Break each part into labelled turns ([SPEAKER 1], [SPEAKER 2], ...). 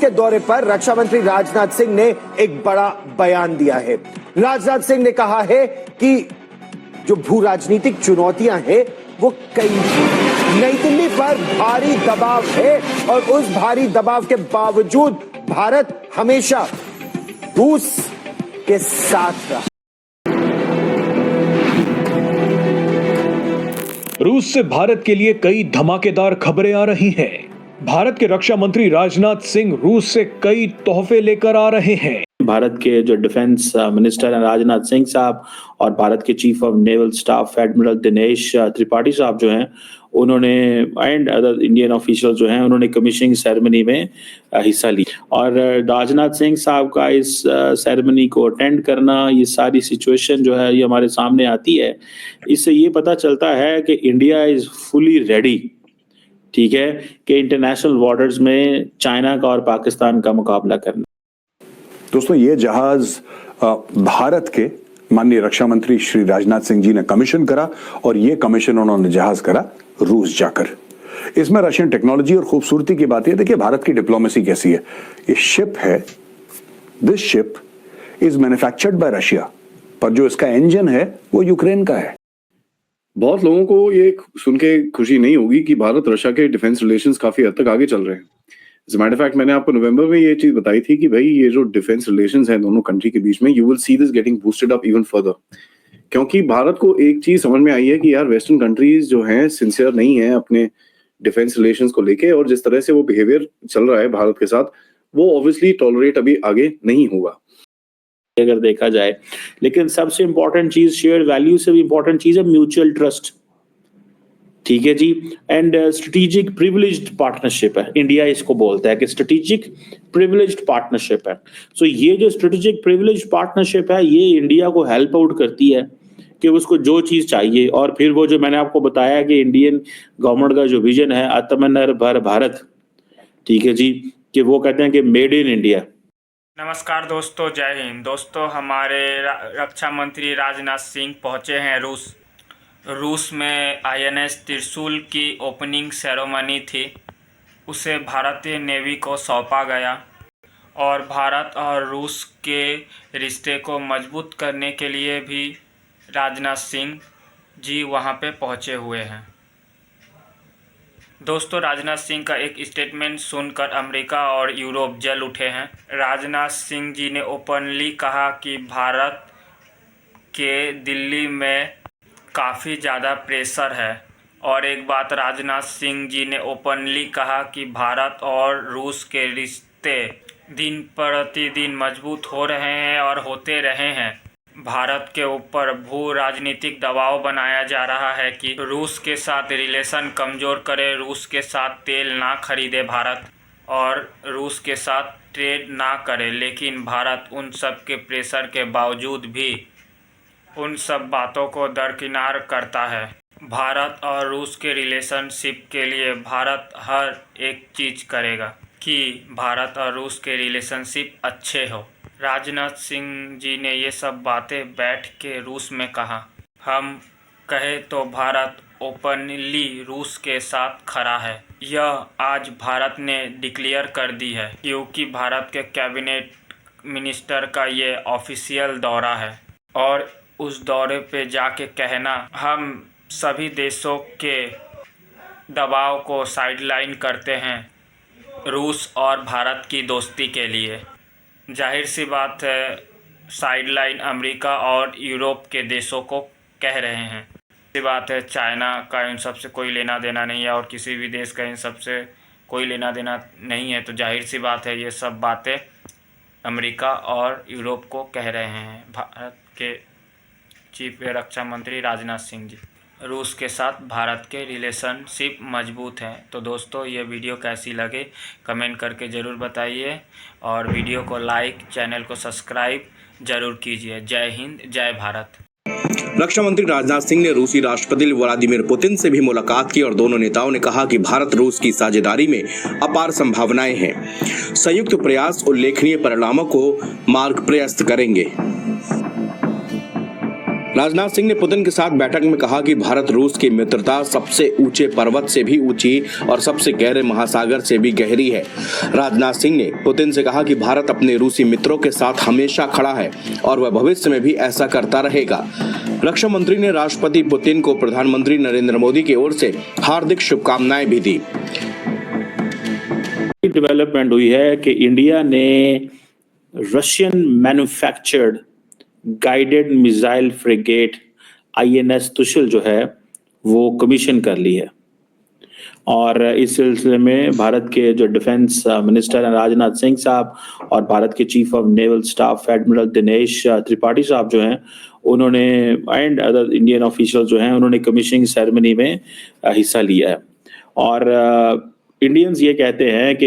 [SPEAKER 1] के दौरे पर रक्षा मंत्री राजनाथ सिंह ने एक बड़ा बयान दिया है। राजनाथ सिंह ने कहा है कि जो भू राजनीतिक चुनौतियां हैं वो कई नई दिल्ली पर भारी दबाव है और उस भारी दबाव के बावजूद भारत हमेशा रूस के साथ रहा।
[SPEAKER 2] रूस से भारत के लिए कई धमाकेदार खबरें आ रही हैं। भारत के रक्षा मंत्री राजनाथ सिंह रूस से कई तोहफे लेकर आ रहे हैं।
[SPEAKER 3] भारत के जो डिफेंस मिनिस्टर हैं राजनाथ सिंह साहब और भारत के chief of naval staff admiral Dinesh Tripathi साहब जो हैं उन्होंने एंड अदर इंडियन ऑफिशियल जो हैं उन्होंने कमीशनिंग सेरेमनी में हिस्सा ली और राजनाथ सिंह साहब का इस सेरेमनी को अटेंड करना, ये सारी सिचुएशन जो है ये हमारे सामने आती है। इससे ये पता चलता है कि इंडिया इज फुली रेडी, ठीक है, कि इंटरनेशनल वाटर्स में चाइना का और पाकिस्तान का मुकाबला करना।
[SPEAKER 4] दोस्तों, ये जहाज भारत के माननीय रक्षा मंत्री श्री राजनाथ सिंह जी ने कमीशन करा और ये कमीशन उन्होंने जहाज करा रूस जाकर। इसमें रशियन टेक्नोलॉजी और खूबसूरती की बात है, देखिए भारत की डिप्लोमेसी कैसी है। ये शिप है, this ship is manufactured by Russia, पर जो इसका इंजन है वो यूक्रेन का है।
[SPEAKER 5] बहुत लोगों को ये सुन के खुशी नहीं होगी कि भारत रशिया के डिफेंस रिलेशंस काफी हद तक आगे चल रहे हैं। As a matter of fact, मैंने आपको नवंबर में ये चीज बताई थी कि भाई ये जो डिफेंस रिलेशंस हैं दोनों कंट्री के बीच में, you will see this getting boosted up even further, क्योंकि भारत को एक चीज समझ में आई है कि यार वेस्टर्न कंट्रीज जो हैं सिंसियर नहीं है अपने डिफेंस रिलेशंस को लेके, और जिस तरह से वो बिहेवियर चल रहा है भारत के साथ वो ऑब्वियसली टॉलरेट अभी आगे नहीं होगा
[SPEAKER 3] अगर देखा जाए। लेकिन सबसे इंपॉर्टेंट चीज, शेयर्ड वैल्यू से भी इंपॉर्टेंट चीज है म्यूचुअल ट्रस्ट, ठीक है जी, एंड स्ट्रेटेजिक प्रिविलेज्ड पार्टनरशिप है। इंडिया इसको बोलता है कि स्ट्रेटेजिक प्रिविलेज्ड पार्टनरशिप है। सो ये जो स्ट्रेटेजिक प्रिविलेज्ड पार्टनरशिप है ये इंडिया को हेल्प आउट करती है कि उसको जो चीज चाहिए, और फिर वो जो मैंने आपको बताया कि इंडियन गवर्नमेंट का जो विजन है आत्मनिर्भर भारत, ठीक है जी, कि वो कहते हैं कि मेड इन इंडिया।
[SPEAKER 6] नमस्कार दोस्तों, जय हिंद। दोस्तों, हमारे रक्षा मंत्री राजनाथ सिंह पहुंचे हैं रूस में। INS त्रिशूल की ओपनिंग सेरेमनी थी, उसे भारतीय नेवी को सौंपा गया और भारत और रूस के रिश्ते को मजबूत करने के लिए भी राजनाथ सिंह जी वहां पे पहुंचे हुए हैं। दोस्तों, राजनाथ सिंह का एक स्टेटमेंट सुनकर अमेरिका और यूरोप जल उठे हैं। राजनाथ सिंह जी ने ओपनली कहा कि भारत के दिल्ली में काफ़ी ज़्यादा प्रेशर है, और एक बात राजनाथ सिंह जी ने ओपनली कहा कि भारत और रूस के रिश्ते दिन प्रतिदिन मजबूत हो रहे हैं और होते रहे हैं। भारत के ऊपर भू राजनीतिक दबाव बनाया जा रहा है कि रूस के साथ रिलेशन कमज़ोर करे, रूस के साथ तेल ना खरीदे भारत, और रूस के साथ ट्रेड ना करे। लेकिन भारत उन सब के प्रेशर के बावजूद भी उन सब बातों को दरकिनार करता है। भारत और रूस के रिलेशनशिप के लिए भारत हर एक चीज़ करेगा कि भारत और रूस के रिलेशनशिप अच्छे हो। राजनाथ सिंह जी ने ये सब बातें बैठ के रूस में कहा। हम कहे तो भारत ओपनली रूस के साथ खड़ा है, यह आज भारत ने डिक्लेयर कर दी है, क्योंकि भारत के कैबिनेट मिनिस्टर का ये ऑफिशियल दौरा है, और उस दौरे पे जाके कहना हम सभी देशों के दबाव को साइडलाइन करते हैं रूस और भारत की दोस्ती के लिए। जाहिर सी बात है, साइडलाइन अमेरिका और यूरोप के देशों को कह रहे हैं। सी बात है, चाइना का इन सब से कोई लेना देना नहीं है और किसी भी देश का इन सब से कोई लेना देना नहीं है, तो जाहिर सी बात है ये सब बातें अमेरिका और यूरोप को कह रहे हैं भारत के चीफ रक्षा मंत्री राजनाथ सिंह जी। रूस के साथ भारत के रिलेशनशिप मजबूत हैं। तो दोस्तों, ये वीडियो कैसी लगे कमेंट करके ज़रूर बताइए, और वीडियो को लाइक, चैनल को सब्सक्राइब ज़रूर कीजिए। जय हिंद, जय भारत।
[SPEAKER 7] रक्षा मंत्री राजनाथ सिंह ने रूसी राष्ट्रपति व्लादिमीर पुतिन से भी मुलाकात की और दोनों नेताओं ने कहा कि भारत रूस की साझेदारी में अपार संभावनाएं हैं। संयुक्त प्रयास उल्लेखनीय परिणामों को मार्ग प्रशस्त करेंगे। राजनाथ सिंह ने पुतिन के साथ बैठक में कहा कि भारत रूस की मित्रता सबसे ऊंचे पर्वत से भी ऊंची और सबसे गहरे महासागर से भी गहरी है। राजनाथ सिंह ने पुतिन से कहा कि भारत अपने रूसी मित्रों के साथ हमेशा खड़ा है और वह भविष्य में भी ऐसा करता रहेगा। रक्षा मंत्री ने राष्ट्रपति पुतिन को प्रधानमंत्री नरेंद्र मोदी की ओर से हार्दिक शुभकामनाएं भी दी।
[SPEAKER 3] डेवलपमेंट हुई है कि इंडिया ने Russian manufactured guided missile frigate INS तुशल जो है वो कमीशन कर ली है और इस सिलसिले में भारत के जो डिफेंस मिनिस्टर हैं राजनाथ सिंह साहब और भारत के chief of naval staff admiral Dinesh Tripathi साहब जो हैं उन्होंने एंड अदर इंडियन ऑफिशियल जो हैं उन्होंने कमीशनिंग सेरेमनी में हिस्सा लिया है। और इंडियंस ये कहते हैं कि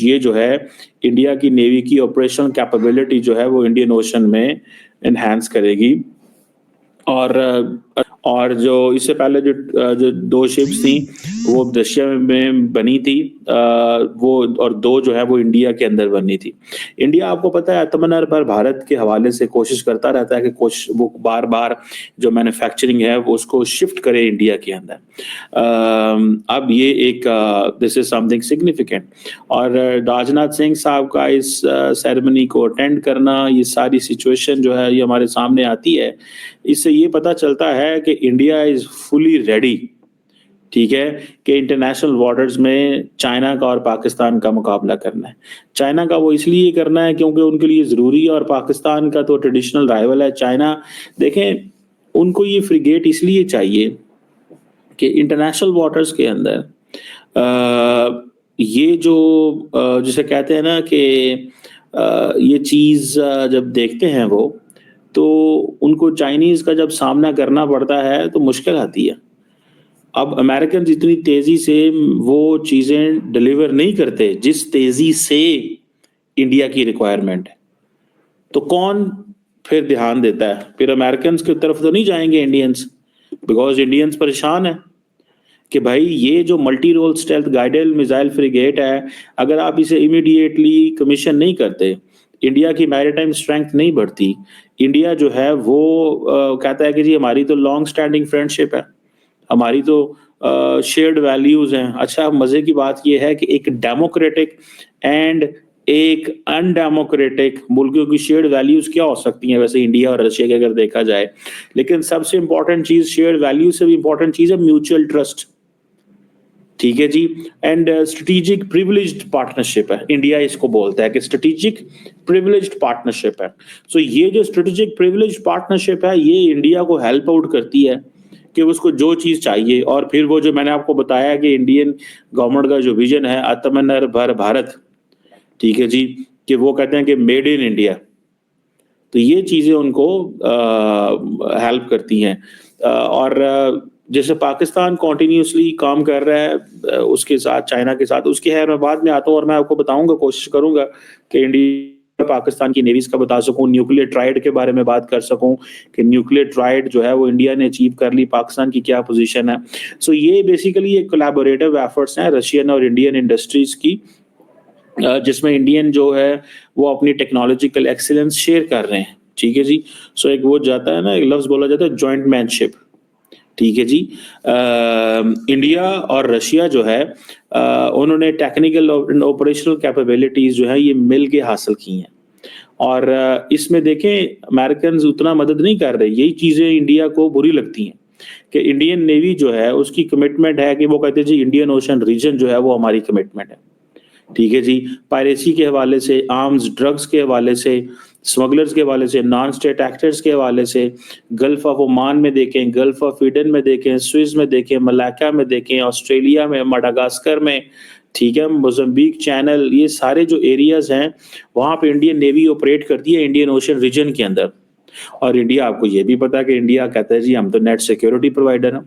[SPEAKER 3] ये जो है इंडिया की नेवी की ऑपरेशनल कैपेबिलिटी जो है वो इंडियन ओशन में एनहांस करेगी। और जो इससे पहले जो 2 शिप्स थी वो रशिया में बनी थी वो और 2 जो है वो इंडिया के अंदर बनी थी। इंडिया आपको पता है आत्मनिर्भर भारत के हवाले से कोशिश करता रहता है कि वो बार बार जो मैन्युफैक्चरिंग है वो उसको शिफ्ट करे इंडिया के अंदर। अब ये एक दिस इज समथिंग सिग्निफिकेंट और राजनाथ सिंह साहब का इस सेरेमनी को अटेंड करना, ये सारी सिचुएशन जो है ये हमारे सामने आती है। इससे ये पता चलता है कि इंडिया इज फुली रेडी, ठीक है, कि इंटरनेशनल वाटर्स में चाइना का और पाकिस्तान का मुकाबला करना है। चाइना का वो इसलिए करना है क्योंकि उनके लिए जरूरी है और पाकिस्तान का तो ट्रेडिशनल राइवल है चाइना। देखें, उनको ये फ्रिगेट इसलिए चाहिए कि इंटरनेशनल वाटर्स के अंदर ये जो जिसे कहते हैं ना कि ये चीज़ जब देखते हैं वो तो उनको चाइनीज का जब सामना करना पड़ता है तो मुश्किल आती है। अब अमेरिकन इतनी तेजी से वो चीजें डिलीवर नहीं करते जिस तेजी से इंडिया की रिक्वायरमेंट है, तो कौन फिर ध्यान देता है? फिर अमेरिकन की तरफ तो नहीं जाएंगे इंडियंस, बिकॉज इंडियंस परेशान है कि भाई ये जो multi role stealth guided missile frigate है, अगर आप इसे इमीडिएटली कमीशन नहीं करते, इंडिया की मैरीटाइम स्ट्रेंथ नहीं बढ़ती, इंडिया जो है वो कहता है कि जी हमारी तो लॉन्ग स्टैंडिंग फ्रेंडशिप है, हमारी तो शेयर्ड वैल्यूज हैं। अच्छा, मजे की बात यह है कि एक डेमोक्रेटिक एंड एक अनडेमोक्रेटिक मुल्कों की शेयर्ड वैल्यूज क्या हो सकती हैं वैसे इंडिया और रशिया के अगर देखा जाए, लेकिन सबसे इंपॉर्टेंट चीज शेयर्ड वैल्यूज से भी इंपॉर्टेंट चीज है म्यूचुअल ट्रस्ट, ठीक है जी। एंड स्ट्रेटेजिक प्रिविलेज्ड पार्टनरशिप है, इंडिया इसको बोलता है कि स्ट्रेटेजिक प्रिविलेज्ड पार्टनरशिप है। सो ये जो स्ट्रेटेजिक प्रिविलेज्ड पार्टनरशिप है ये इंडिया को हेल्प आउट करती है कि उसको जो चीज चाहिए। और फिर वो जो मैंने आपको बताया कि इंडियन गवर्नमेंट का जो विजन है आत्मनिर्भर भारत, ठीक है जी, कि वो कहते हैं कि मेड इन इंडिया, तो ये चीजें उनको हेल्प करती हैं। और जैसे पाकिस्तान कॉन्टिन्यूसली काम कर रहा है उसके साथ, चाइना के साथ, उसके खैर मैं बाद में आता हूँ और मैं आपको बताऊंगा, कोशिश करूंगा कि इंडिया पाकिस्तान की नेवीज का बता सकूं, न्यूक्लियर ट्राइड के बारे में बात कर सकूं कि न्यूक्लियर ट्राइड जो है वो इंडिया ने अचीव कर ली, पाकिस्तान की क्या पोजीशन है। सो ये बेसिकली एक कोलैबोरेटिव एफर्ट्स हैं रशियन और इंडियन इंडस्ट्रीज की, जिसमें इंडियन जो है वो अपनी टेक्नोलॉजिकल एक्सीलेंस शेयर कर रहे हैं, ठीक है जी। सो एक वो जाता है ना, एक लफ्ज बोला जाता है जॉइंट मैनशिप, ठीक है जी। इंडिया और रशिया जो है उन्होंने टेक्निकल और ऑपरेशनल कैपेबिलिटीज जो है ये मिल के हासिल की हैं। और इसमें देखें अमेरिकन उतना मदद नहीं कर रहे, यही चीजें इंडिया को बुरी लगती हैं कि इंडियन नेवी जो है उसकी कमिटमेंट है कि वो कहते हैं जी इंडियन ओशन रीजन जो है वो हमारी कमिटमेंट है, ठीक है जी। पायरेसी के हवाले से, आर्म्स ड्रग्स के हवाले से, स्मगलर्स के हवाले से, नॉन स्टेट एक्टर्स के हवाले से, गल्फ ऑफ ओमान में देखें, गल्फ ऑफ ईडन में देखें, स्विस में देखें, मलाका में देखें, ऑस्ट्रेलिया में, मडागास्कर में, ठीक है, मोज़म्बिक चैनल, ये सारे जो एरियाज हैं वहां पे इंडियन नेवी ऑपरेट करती है इंडियन ओशन रीजन के अंदर। और इंडिया, आपको ये भी पता है कि इंडिया कहता है जी हम तो नेट सिक्योरिटी प्रोवाइडर हैं,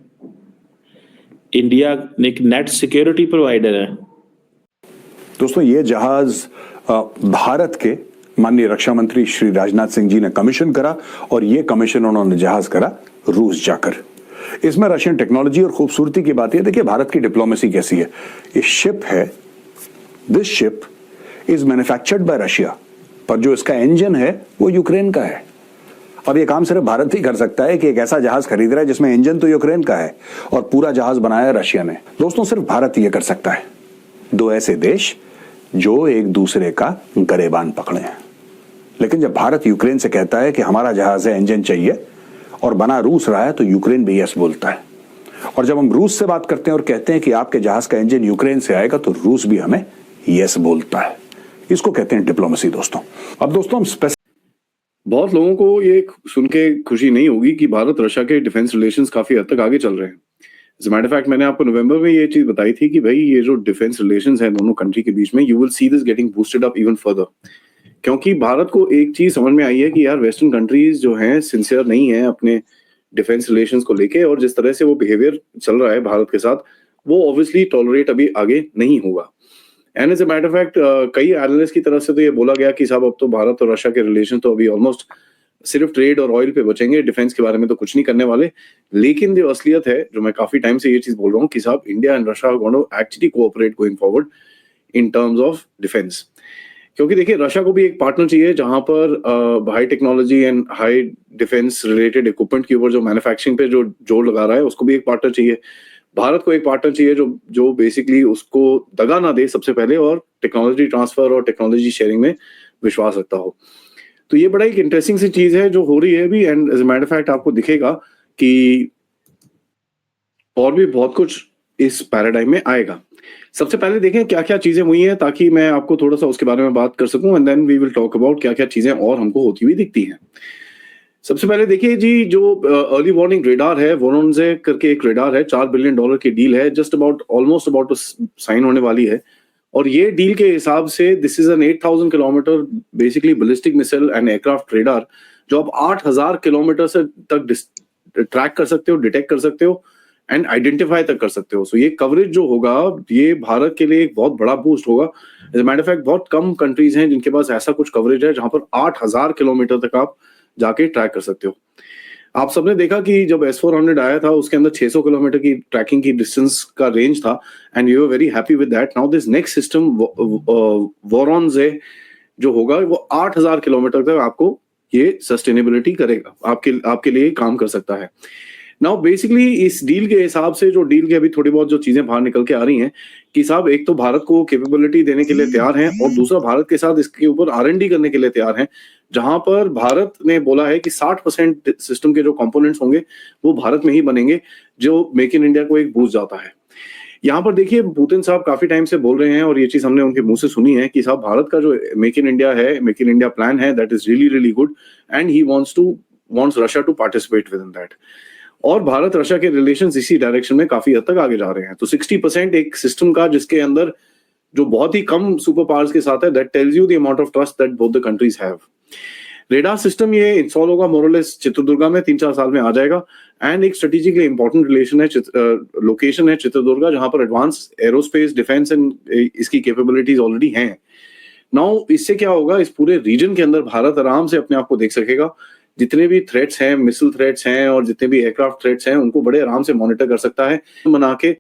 [SPEAKER 3] इंडिया एक नेट सिक्योरिटी प्रोवाइडर है।
[SPEAKER 4] दोस्तों, ये जहाज भारत के माननीय रक्षा मंत्री श्री राजनाथ सिंह जी ने कमीशन करा और ये कमीशन उन्होंने जहाज करा रूस जाकर। इसमें रशियन टेक्नोलॉजी और खूबसूरती की बात है, देखिए भारत की डिप्लोमेसी कैसी है। ये शिप है, this ship is manufactured by Russia, पर जो इसका इंजन है वो यूक्रेन का है। अब ये काम सिर्फ भारत ही कर सकता है कि एक ऐसा जहाज खरीद रहा है जिसमें इंजन तो यूक्रेन का है और पूरा जहाज बनाया रशिया ने। दोस्तों, सिर्फ भारत ही ये कर सकता है। दो ऐसे देश जो एक दूसरे का गरेबान पकड़े हैं। लेकिन जब भारत यूक्रेन से कहता है कि हमारा जहाज है, इंजन चाहिए, और बना रूस रहा है, तो यूक्रेन भी यस बोलता है। और जब हम रूस से बात करते हैं और कहते हैं कि आपके जहाज का इंजन यूक्रेन से आएगा, तो रूस भी हमें यस बोलता है। इसको कहते हैं डिप्लोमेसी दोस्तों। अब दोस्तों, हम
[SPEAKER 5] बहुत लोगों को ये सुन के खुशी नहीं होगी कि भारत रशिया के डिफेंस रिलेशंस काफी हद तक आगे चल रहे हैं। एज मैटर फैक्ट, मैंने आपको नवंबर में ये चीज बताई थी कि भाई ये जो डिफेंस रिलेशंस हैं दोनों कंट्री के बीच में, you will see this getting boosted up even further. क्योंकि भारत को एक चीज समझ में आई है कि यार वेस्टर्न कंट्रीज जो हैं सिंसियर नहीं है अपने डिफेंस रिलेशंस को लेके, और जिस तरह से वो बिहेवियर चल रहा है भारत के साथ, वो ऑब्वियसली टॉलरेट अभी आगे नहीं होगा। And as a matter fact, कई एनालिस्ट की तरफ से तो ये बोला गया कि साहब अब तो भारत और रशिया के रिलेशन तो अभी ऑलमोस्ट सिर्फ ट्रेड और ऑयल पे बचेंगे, डिफेंस के बारे में तो कुछ नहीं करने वाले। लेकिन जो असलियत है, जो मैं काफी टाइम से ये चीज बोल रहा हूँ कि साहब India and Russia are going to actually cooperate going forward in terms of defence. क्योंकि देखिए, रशिया को भी एक पार्टनर चाहिए जहां पर high technology and high defence related equipment के ऊपर जो मैन्युफैक्चरिंग पे जो जोर लगा रहा है, उसको भी एक पार्टनर चाहिए। भारत को एक पार्टनर चाहिए जो बेसिकली उसको दगा ना दे सबसे पहले, और टेक्नोलॉजी ट्रांसफर और टेक्नोलॉजी शेयरिंग में विश्वास रखता हो। तो ये बड़ा एक इंटरेस्टिंग सी चीज है जो हो रही है अभी। And as a matter fact, आपको दिखेगा कि और भी बहुत कुछ इस पैराडाइम में आएगा। सबसे पहले देखें क्या क्या चीजें हुई हैं, ताकि मैं आपको थोड़ा सा उसके बारे में बात कर सकूं, and then we will talk about क्या क्या चीजें और हमको होती हुई दिखती हैं। सबसे पहले देखिए जी, जो अर्ली वार्निंग रेडार है, वोरोनजे करके एक रेडार है, $4 बिलियन की डील है, just about almost about to sign होने वाली है। और ये डील के हिसाब से this is an 8000 kilometre basically ballistic missile and aircraft radar, जो आप 8000 किलोमीटर से तक ट्रैक कर सकते हो, डिटेक्ट कर सकते हो एंड आइडेंटिफाई तक कर सकते हो। सो ये कवरेज जो होगा, ये भारत के लिए एक बहुत बड़ा बूस्ट होगा। एज ए मैटर फैक्ट, बहुत कम कंट्रीज हैं जिनके पास ऐसा कुछ कवरेज है जहां पर 8000 किलोमीटर तक आप जाके ट्रैक कर सकते हो। आप सबने देखा कि जब S-400 आया था, उसके अंदर 600 किलोमीटर की ट्रैकिंग की डिस्टेंस का रेंज था, and you are very happy with that. Now this next system वोरोनजे जो होगा, वो 8000 किलोमीटर तक आपको ये सस्टेनेबिलिटी करेगा, आपके लिए काम कर सकता है। नाउ बेसिकली इस डील के हिसाब से, जो डील के अभी थोड़ी बहुत जो चीजें बाहर निकल के आ रही हैं कि साहब एक तो भारत को कैपेबिलिटी देने के लिए तैयार हैं, और दूसरा भारत के साथ इसके ऊपर R&D करने के लिए तैयार हैं, जहां पर भारत ने बोला है कि 60% सिस्टम के जो कंपोनेंट्स होंगे वो भारत में ही बनेंगे, जो मेक इन इंडिया को एक बूस्ट जाता है। यहाँ पर देखिए, पुतिन साहब काफी टाइम से बोल रहे हैं, और ये चीज हमने उनके मुंह से सुनी है कि साहब भारत का जो मेक इन इंडिया है, मेक इन इंडिया प्लान है, that is really really good, and he wants Russia to participate within that. और भारत रशिया के रिलेशंस इसी डायरेक्शन में काफी हद तक आगे जा रहे हैं। तो 60% एक सिस्टम का, जिसके अंदर जो बहुत ही कम सुपर पावर्स के साथ है, that tells you the amount of trust that both the countries have. Radar system ये इंस्टॉल होगा मोरलेस चित्रदुर्गा में, 3-4 साल में आ जाएगा। एंड एक स्ट्रेटेजिकली इंपॉर्टेंट रिलेशन है, लोकेशन है चित्रदुर्गा, जहां पर एडवांस एरोस्पेस डिफेंस एंड इसकी कैपेबिलिटीज ऑलरेडी हैं। नाउ इससे क्या होगा, इस पूरे रीजन के अंदर भारत आराम से अपने आप को देख सकेगा। जितने भी थ्रेट्स हैं, मिसाइल थ्रेट्स हैं और जितने भी एयरक्राफ्ट थ्रेट्स हैं, उनको बड़े आराम से मॉनिटर कर सकता है, बना के